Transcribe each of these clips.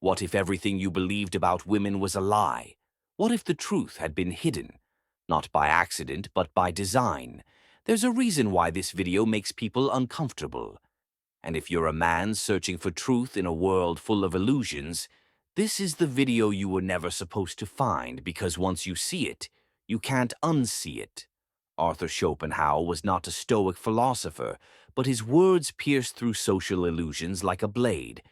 What if everything you believed about women was a lie? What if the truth had been hidden? Not by accident, but by design. There's a reason why this video makes people uncomfortable. And if you're a man searching for truth in a world full of illusions, this is the video you were never supposed to find, because once you see it, you can't unsee it. Arthur Schopenhauer was not a Stoic philosopher, but his words pierced through social illusions like a blade.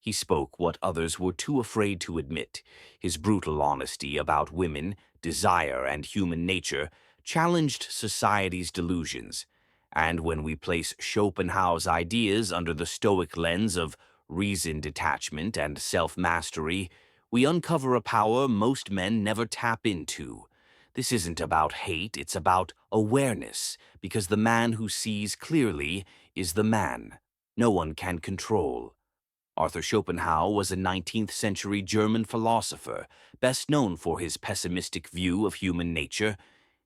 He spoke what others were too afraid to admit. His brutal honesty about women, desire, and human nature challenged society's delusions. And when we place Schopenhauer's ideas under the Stoic lens of reason, detachment, and self-mastery, we uncover a power most men never tap into. This isn't about hate, it's about awareness, because the man who sees clearly is the man no one can control. Arthur Schopenhauer was a 19th-century German philosopher, best known for his pessimistic view of human nature.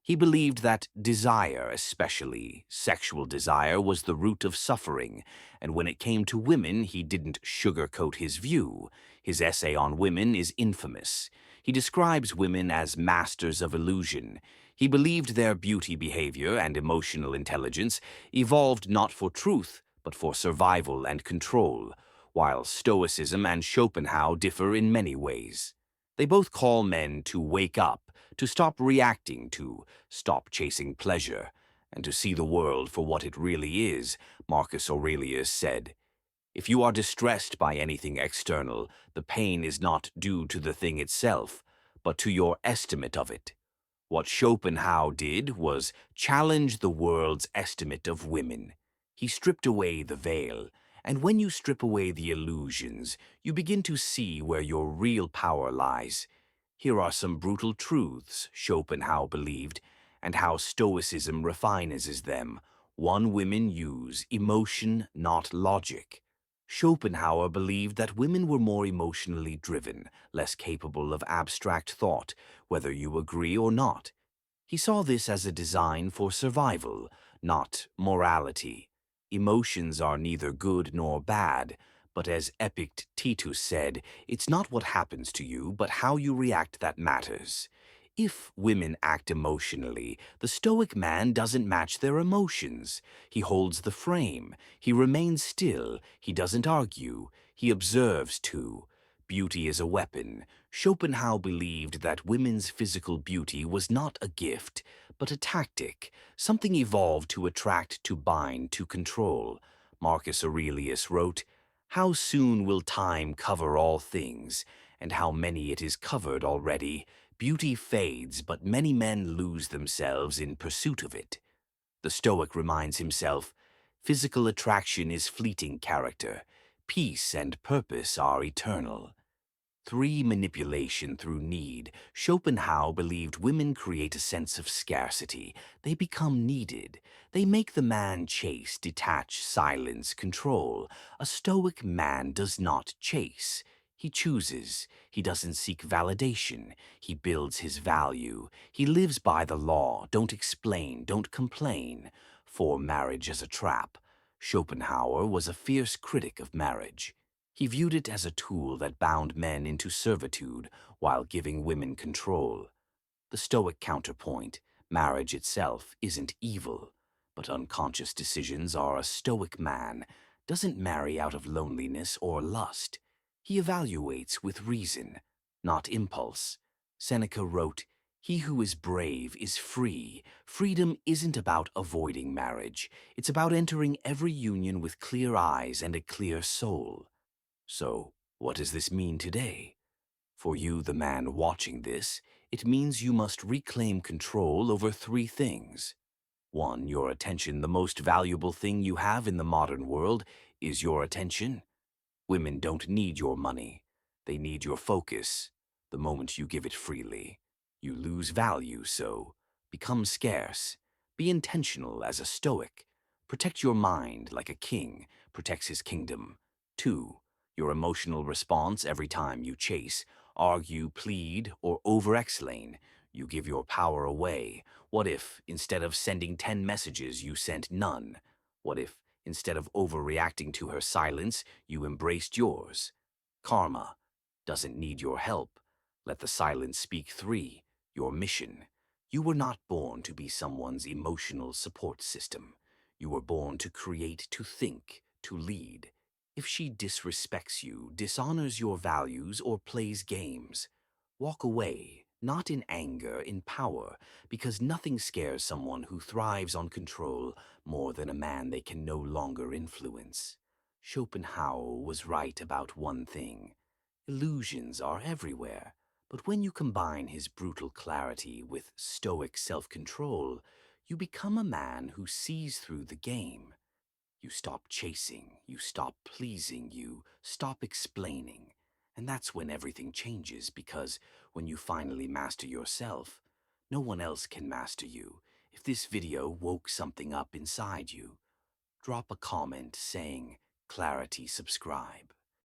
He believed that desire, especially sexual desire, was the root of suffering, and when it came to women, he didn't sugarcoat his view. His essay on women is infamous. He describes women as masters of illusion. He believed their beauty, behavior, and emotional intelligence evolved not for truth, but for survival and control, while Stoicism and Schopenhauer differ in many ways. They both call men to wake up, to stop reacting, to stop chasing pleasure, and to see the world for what it really is. Marcus Aurelius said, "If you are distressed by anything external, the pain is not due to the thing itself, but to your estimate of it." What Schopenhauer did was challenge the world's estimate of women. He stripped away the veil, and when you strip away the illusions, you begin to see where your real power lies. Here are some brutal truths Schopenhauer believed, and how Stoicism refines them. One, women use emotion, not logic. Schopenhauer believed that women were more emotionally driven, less capable of abstract thought, whether you agree or not. He saw this as a design for survival, not morality. Emotions are neither good nor bad, but as Epictetus said, it's not what happens to you, but how you react that matters. If women act emotionally, the Stoic man doesn't match their emotions. He holds the frame. He remains still. He doesn't argue. He observes too. Beauty is a weapon. Schopenhauer believed that women's physical beauty was not a gift, but a tactic, something evolved to attract, to bind, to control. Marcus Aurelius wrote, "How soon will time cover all things, and how many it is covered already? Beauty fades, but many men lose themselves in pursuit of it." The Stoic reminds himself, physical attraction is fleeting character. Peace and purpose are eternal. 3. Manipulation through need. Schopenhauer believed women create a sense of scarcity. They become needed. They make the man chase, detach, silence, control. A Stoic man does not chase. He chooses. He doesn't seek validation. He builds his value. He lives by the law. Don't explain. Don't complain. 4. Marriage as a trap. Schopenhauer was a fierce critic of marriage. He viewed it as a tool that bound men into servitude while giving women control. The Stoic counterpoint, marriage itself isn't evil, but unconscious decisions are. A Stoic man doesn't marry out of loneliness or lust. He evaluates with reason, not impulse. Seneca wrote, "He who is brave is free." Freedom isn't about avoiding marriage. It's about entering every union with clear eyes and a clear soul. So, what does this mean today? For you, the man watching this, it means you must reclaim control over 3 things. 1. Your attention. The most valuable thing you have in the modern world is your attention. Women don't need your money. They need your focus. The moment you give it freely, you lose value, so become scarce. Be intentional as a Stoic. Protect your mind like a king protects his kingdom. 2. Your emotional response every time you chase, argue, plead, or over-explain. You give your power away. What if, instead of sending 10 messages, you sent none? What if, instead of overreacting to her silence, you embraced yours? Karma. doesn't need your help. Let the silence speak. 3. Your mission. You were not born to be someone's emotional support system. You were born to create, to think, to lead. If she disrespects you, dishonors your values, or plays games, walk away, not in anger, in power, because nothing scares someone who thrives on control more than a man they can no longer influence. Schopenhauer was right about one thing. Illusions are everywhere, but when you combine his brutal clarity with stoic self-control, you become a man who sees through the game. You stop chasing, you stop pleasing, you stop explaining. And that's when everything changes, because when you finally master yourself, no one else can master you. If this video woke something up inside you, drop a comment saying, "Clarity subscribe."